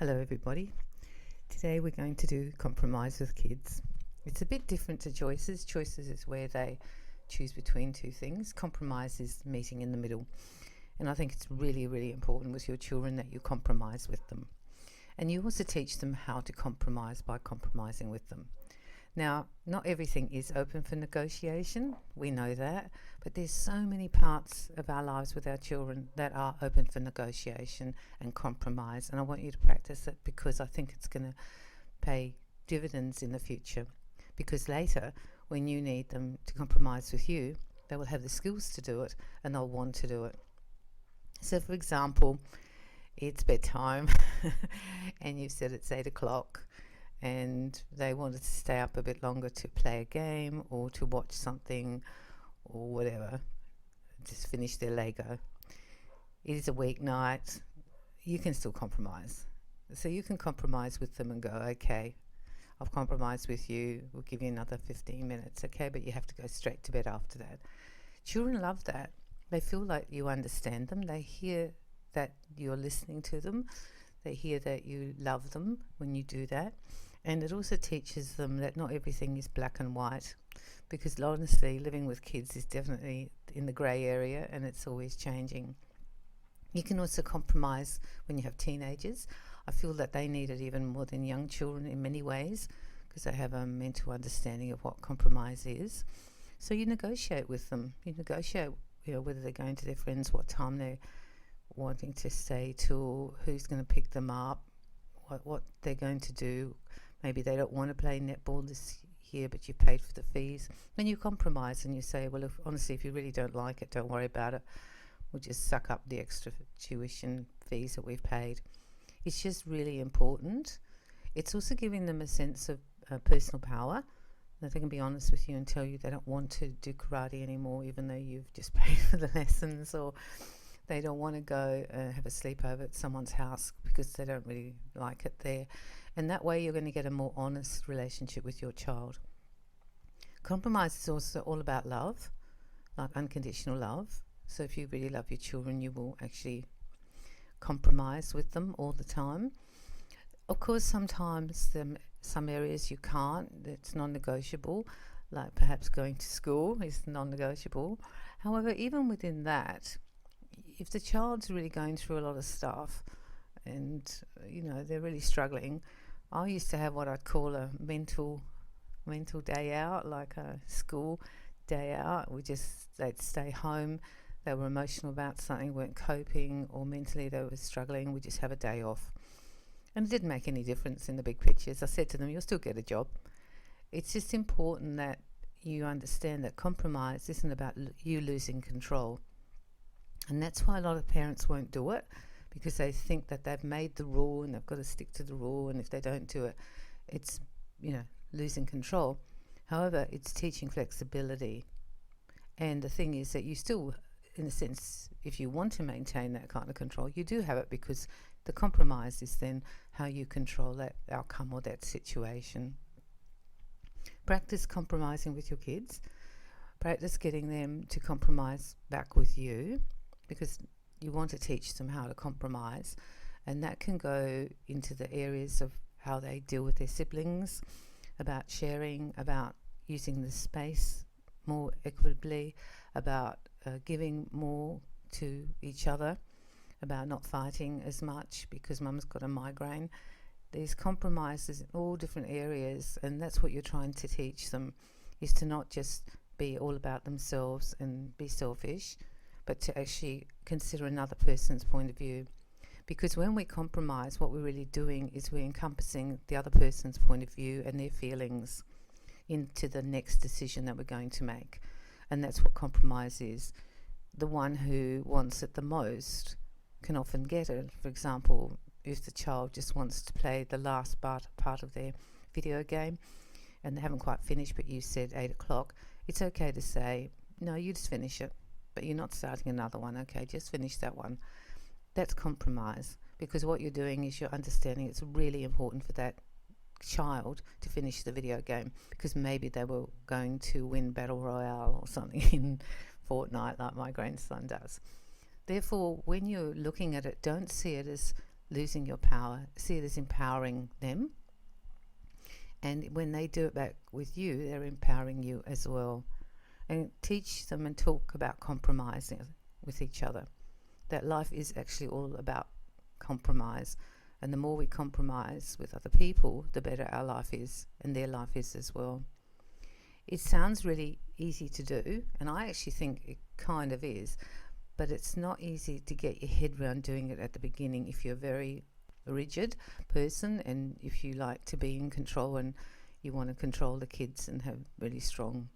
Hello everybody. Today we're going to do compromise with kids. It's a bit different to choices. Choices is where they choose between two things. Compromise is meeting in the middle. And I think it's really, really important with your children that you compromise with them. And you also teach them how to compromise by compromising with them. Now, not everything is open for negotiation, we know that, but there's so many parts of our lives with our children that are open for negotiation and compromise, and I want you to practice it because I think it's going to pay dividends in the future. Because later, when you need them to compromise with you, they will have the skills to do it and they'll want to do it. So, for example, it's bedtime and you've said it's 8 o'clock and they wanted to stay up a bit longer to play a game or to watch something or whatever, just finish their Lego. It is a weeknight. You can still compromise. So you can compromise with them and go, okay, I've compromised with you, we'll give you another 15 minutes, okay, but you have to go straight to bed after that. Children love that. They feel like you understand them. They hear that you're listening to them. They hear that you love them when you do that. And it also teaches them that not everything is black and white, because honestly, living with kids is definitely in the grey area and it's always changing. You can also compromise when you have teenagers. I feel that they need it even more than young children in many ways because they have a mental understanding of what compromise is. So you negotiate with them. You negotiate, whether they're going to their friends, what time they're wanting to stay till, who's going to pick them up, what they're going to do. Maybe they don't want to play netball this year, but you paid for the fees. Then you compromise and you say, well, honestly, if you really don't like it, don't worry about it. We'll just suck up the extra tuition fees that we've paid. It's just really important. It's also giving them a sense of personal power, that they can be honest with you and tell you they don't want to do karate anymore, even though you've just paid for the lessons, or they don't want to go have a sleepover at someone's house because they don't really like it there. And that way you're going to get a more honest relationship with your child. Compromise is also all about love, like unconditional love. So if you really love your children, you will actually compromise with them all the time. Of course, sometimes some areas you can't, it's non-negotiable, like perhaps going to school is non-negotiable. However, even within that, if the child's really going through a lot of stuff and they're really struggling, I used to have what I'd call a mental day out, like a school day out. They'd stay home, they were emotional about something, weren't coping, or mentally they were struggling. We just have a day off, and it didn't make any difference in the big pictures. I said to them, you'll still get a job. It's just important that you understand that compromise isn't about you losing control. And that's why a lot of parents won't do it, because they think that they've made the rule and they've got to stick to the rule, and if they don't do it, it's losing control. However, it's teaching flexibility. And the thing is that you still, in a sense, if you want to maintain that kind of control, you do have it, because the compromise is then how you control that outcome or that situation. Practice compromising with your kids. Practice getting them to compromise back with you, because you want to teach them how to compromise, and that can go into the areas of how they deal with their siblings, about sharing, about using the space more equitably, about giving more to each other, about not fighting as much because mum's got a migraine. There's compromises in all different areas, and that's what you're trying to teach them, is to not just be all about themselves and be selfish, but to actually consider another person's point of view. Because when we compromise, what we're really doing is we're encompassing the other person's point of view and their feelings into the next decision that we're going to make. And that's what compromise is. The one who wants it the most can often get it. For example, if the child just wants to play the last part of their video game and they haven't quite finished, but you said 8 o'clock, it's okay to say, no, you just finish it, but you're not starting another one. Okay, just finish that one. That's compromise, because what you're doing is you're understanding it's really important for that child to finish the video game, because maybe they were going to win Battle Royale or something in Fortnite like my grandson does. Therefore, when you're looking at it, don't see it as losing your power, see it as empowering them. And when they do it back with you, they're empowering you as well. And teach them and talk about compromising with each other. That life is actually all about compromise. And the more we compromise with other people, the better our life is, and their life is as well. It sounds really easy to do, and I actually think it kind of is, but it's not easy to get your head around doing it at the beginning if you're a very rigid person and if you like to be in control and you want to control the kids and have really strong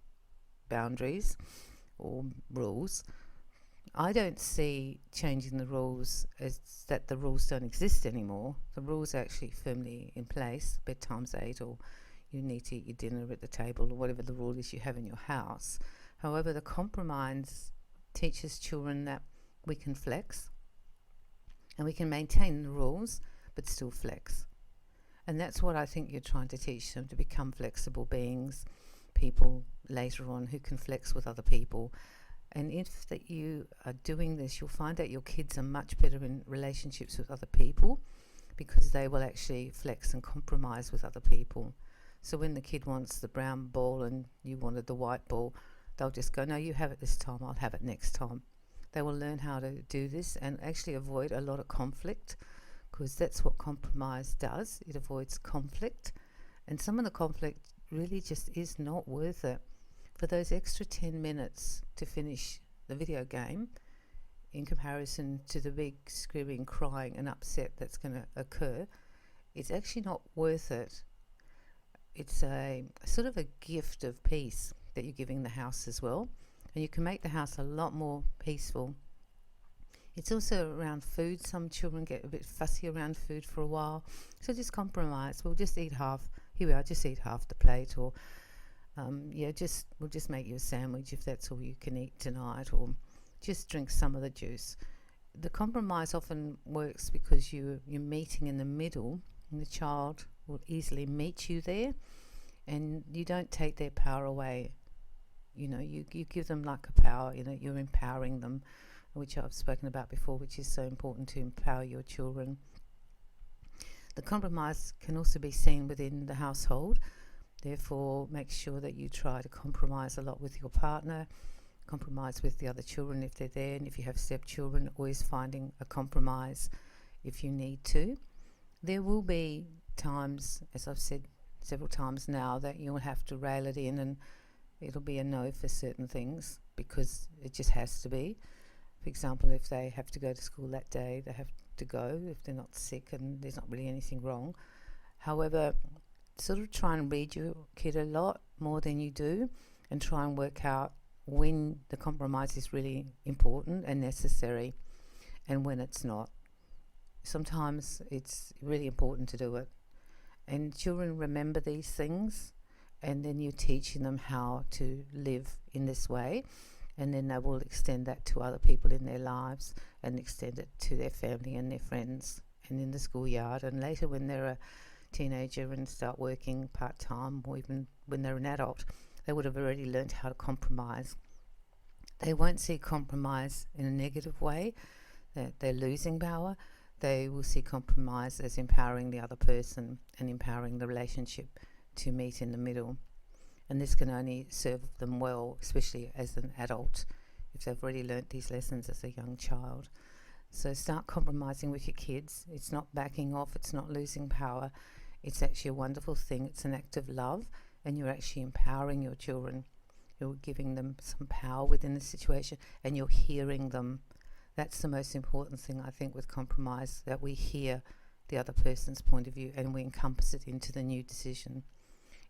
boundaries or rules. I don't see changing the rules as that the rules don't exist anymore. The rules are actually firmly in place. Bedtime's 8, or you need to eat your dinner at the table, or whatever the rule is you have in your house. However, the compromise teaches children that we can flex and we can maintain the rules but still flex. And that's what I think you're trying to teach them, to become flexible beings, people later on who can flex with other people. And if that you are doing this, you'll find that your kids are much better in relationships with other people because they will actually flex and compromise with other people. So when the kid wants the brown ball and you wanted the white ball, they'll just go, no, you have it this time, I'll have it next time. They will learn how to do this and actually avoid a lot of conflict, because that's what compromise does. It avoids conflict. And some of the conflict really just is not worth it. For those extra 10 minutes to finish the video game, in comparison to the big screaming, crying and upset that's going to occur, it's actually not worth it. It's a sort of a gift of peace that you're giving the house as well. And you can make the house a lot more peaceful. It's also around food. Some children get a bit fussy around food for a while. So just compromise. We'll just eat half. Here we are, just eat half the plate, or we'll just make you a sandwich if that's all you can eat tonight, or just drink some of the juice. The compromise often works because you're meeting in the middle, and the child will easily meet you there, and you don't take their power away. You give them like a power, you're empowering them, which I've spoken about before, which is so important to empower your children. The compromise can also be seen within the household. Therefore, make sure that you try to compromise a lot with your partner, compromise with the other children if they're there, and if you have stepchildren, always finding a compromise if you need to. There will be times, as I've said several times now, that you'll have to rail it in and it'll be a no for certain things because it just has to be. For example, if they have to go to school that day, they have to go if they're not sick and there's not really anything wrong. However, sort of try and read your kid a lot more than you do and try and work out when the compromise is really important and necessary and when it's not. Sometimes it's really important to do it. And children remember these things, and then you're teaching them how to live in this way, and then they will extend that to other people in their lives and extend it to their family and their friends and in the schoolyard, and later when they're a teenager and start working part-time, or even when they're an adult, they would have already learned how to compromise. They won't see compromise in a negative way, that they're losing power. They will see compromise as empowering the other person and empowering the relationship to meet in the middle. And this can only serve them well, especially as an adult, if they've already learnt these lessons as a young child. So start compromising with your kids. It's not backing off, it's not losing power. It's actually a wonderful thing. It's an act of love, and you're actually empowering your children. You're giving them some power within the situation, and you're hearing them. That's the most important thing, I think, with compromise, that we hear the other person's point of view and we encompass it into the new decision.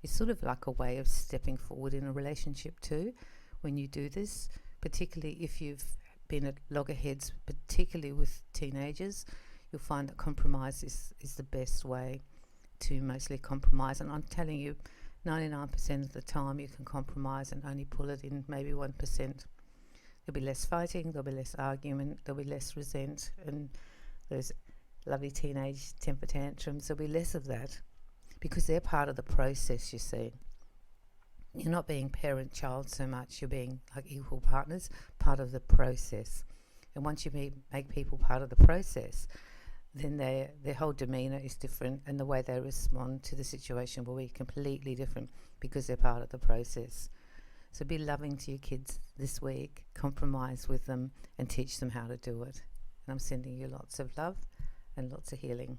It's sort of like a way of stepping forward in a relationship too, when you do this, particularly if you've been at loggerheads, particularly with teenagers. You'll find that compromise is the best way to mostly compromise. And I'm telling you, 99% of the time you can compromise and only pull it in maybe 1%. There'll be less fighting, there'll be less argument, there'll be less resent, and those lovely teenage temper tantrums, there'll be less of that because they're part of the process, you see. You're not being parent-child so much, you're being like equal partners, part of the process. And once you make people part of the process, then their whole demeanour is different, and the way they respond to the situation will be completely different because they're part of the process. So be loving to your kids this week, compromise with them, and teach them how to do it. And I'm sending you lots of love and lots of healing.